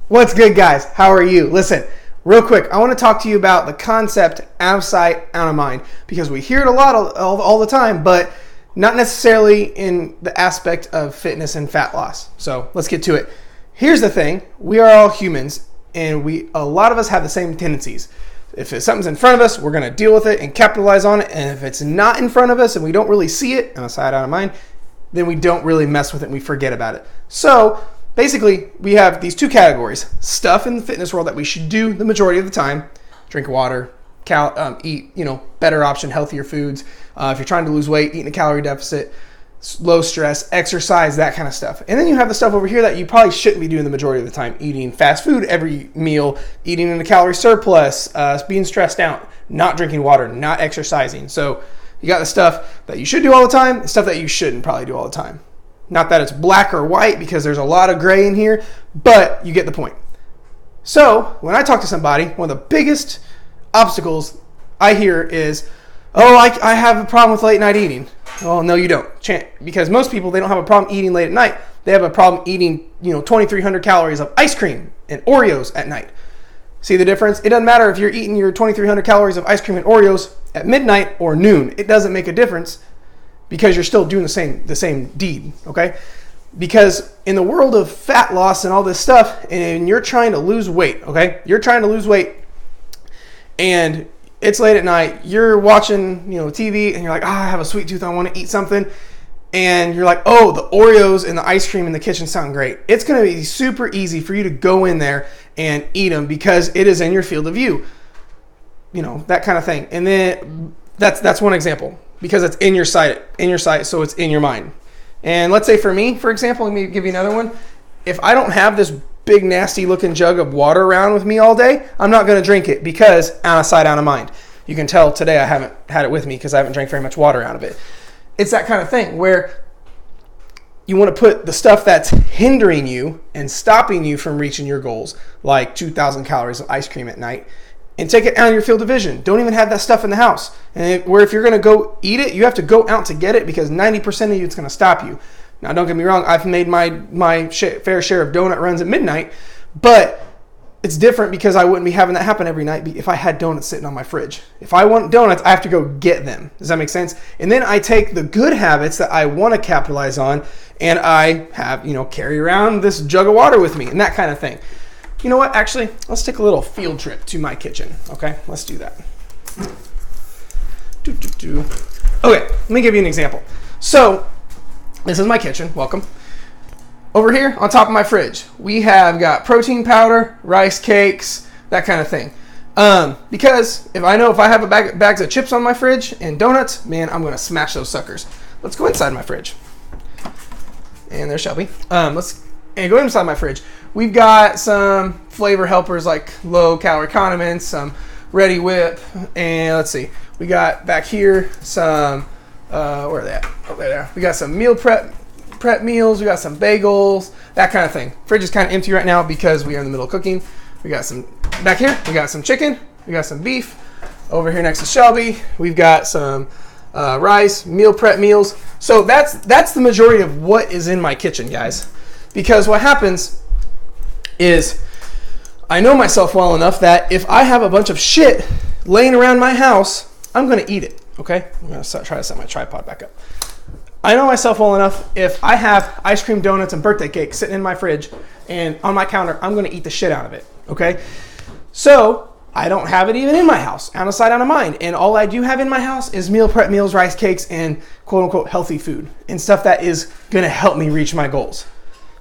What's good, guys? How are you? Listen, real quick, I want to talk to you about the concept out of sight, out of mind, because we hear it a lot all the time, but not necessarily in the aspect of fitness and fat loss. So let's get to it. Here's the thing. We are all humans, and a lot of us have the same tendencies. If something's in front of us, we're going to deal with it and capitalize on it. And if it's not in front of us and we don't really see it, out of sight, out of mind, then we don't really mess with it and we forget about it. So basically, we have these two categories. Stuff in the fitness world that we should do the majority of the time. Drink water, eat, better option, healthier foods. If you're trying to lose weight, eat in a calorie deficit, low stress, exercise, that kind of stuff. And then you have the stuff over here that you probably shouldn't be doing the majority of the time. Eating fast food every meal, eating in a calorie surplus, being stressed out, not drinking water, not exercising. So you got the stuff that you should do all the time, the stuff that you shouldn't probably do all the time. Not that it's black or white, because there's a lot of gray in here, but you get the point. So when I talk to somebody, one of the biggest obstacles I hear is, I have a problem with late night eating. Well, no, you don't. Because most people, they don't have a problem eating late at night. They have a problem eating, 2,300 calories of ice cream and Oreos at night. See the difference? It doesn't matter if you're eating your 2,300 calories of ice cream and Oreos at midnight or noon. It doesn't make a difference because you're still doing the same deed, okay? Because in the world of fat loss and all this stuff, and you're trying to lose weight, okay? You're trying to lose weight, and it's late at night, you're watching, TV, and you're like, I have a sweet tooth, I want to eat something. And you're like, the Oreos and the ice cream in the kitchen sound great. It's going to be super easy for you to go in there and eat them because it is in your field of view. That kind of thing. And then that's one example, because it's in your sight, so it's in your mind. And let's say for me, for example, let me give you another one. If I don't have this big nasty looking jug of water around with me all day, I'm not going to drink it because out of sight, out of mind. You can tell today I haven't had it with me because I haven't drank very much water out of it. It's that kind of thing where you want to put the stuff that's hindering you and stopping you from reaching your goals, like 2,000 calories of ice cream at night, and take it out of your field of vision. Don't even have that stuff in the house. And where if you're going to go eat it, you have to go out to get it because 90% of you, it's going to stop you. Now, don't get me wrong. I've made my fair share of donut runs at midnight, but it's different because I wouldn't be having that happen every night if I had donuts sitting on my fridge. If I want donuts, I have to go get them. Does that make sense? And then I take the good habits that I want to capitalize on, and I have, carry around this jug of water with me and that kind of thing. You know what? Actually, let's take a little field trip to my kitchen. Okay, let's do that. Okay, let me give you an example. So, this is my kitchen. Welcome. Over here on top of my fridge, we have got protein powder, rice cakes, that kind of thing. Because if I have a bags of chips on my fridge and donuts, man, I'm going to smash those suckers. Let's go inside my fridge. And there's Shelby. Let's go inside my fridge. We've got some flavor helpers like low-calorie condiments, some Ready Whip, and let's see. We got back here some, where are they at? Oh, there. We got some meal prep meals. We got some bagels, that kind of thing. Fridge is kind of empty right now because we are in the middle of cooking. We got some, back here, we got some chicken. We got some beef. Over here next to Shelby, we've got some rice, meal prep meals. So that's the majority of what is in my kitchen, guys. Because what happens is I know myself well enough that if I have a bunch of shit laying around my house, I'm going to eat it, okay? I'm going to try to set my tripod back up. I know myself well enough, if I have ice cream, donuts, and birthday cake sitting in my fridge and on my counter, I'm going to eat the shit out of it, okay? So I don't have it even in my house, out of sight, out of mind. And all I do have in my house is meal prep meals, rice cakes, and quote-unquote healthy food and stuff that is going to help me reach my goals.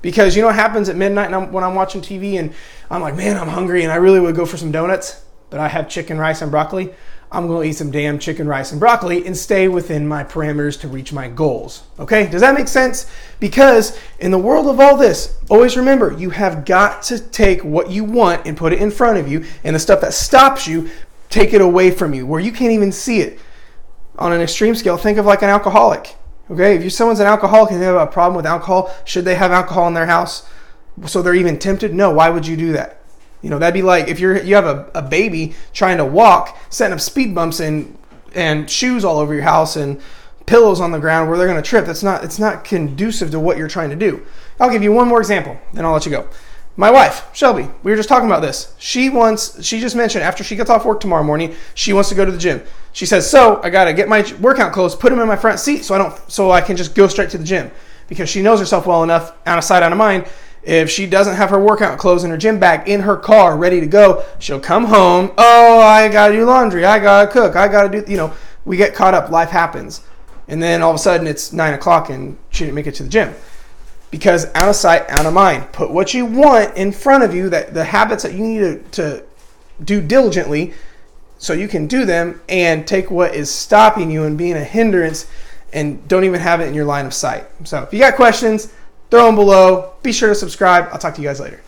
Because you know what happens at midnight when I'm watching TV and I'm like, man, I'm hungry and I really would go for some donuts, but I have chicken, rice, and broccoli. I'm going to eat some damn chicken, rice, and broccoli and stay within my parameters to reach my goals. Okay? Does that make sense? Because in the world of all this, always remember, you have got to take what you want and put it in front of you, and the stuff that stops you, take it away from you where you can't even see it. On an extreme scale, think of like an alcoholic. Okay, if someone's an alcoholic and they have a problem with alcohol, should they have alcohol in their house so they're even tempted? No, why would you do that? That'd be like if you have a baby trying to walk, setting up speed bumps and shoes all over your house and pillows on the ground where they're going to trip. It's not conducive to what you're trying to do. I'll give you one more example, then I'll let you go. My wife, Shelby, we were just talking about this. She just mentioned after she gets off work tomorrow morning, she wants to go to the gym. She says, so I got to get my workout clothes, put them in my front seat so I can just go straight to the gym, because she knows herself well enough, out of sight, out of mind. If she doesn't have her workout clothes in her gym bag in her car ready to go, she'll come home. Oh, I got to do laundry. I got to cook. I got to do, we get caught up. Life happens. And then all of a sudden it's 9 o'clock and she didn't make it to the gym. Because out of sight, out of mind. Put what you want in front of you, that the habits that you need to do diligently so you can do them, and take what is stopping you and being a hindrance and don't even have it in your line of sight. So if you got questions, throw them below. Be sure to subscribe. I'll talk to you guys later.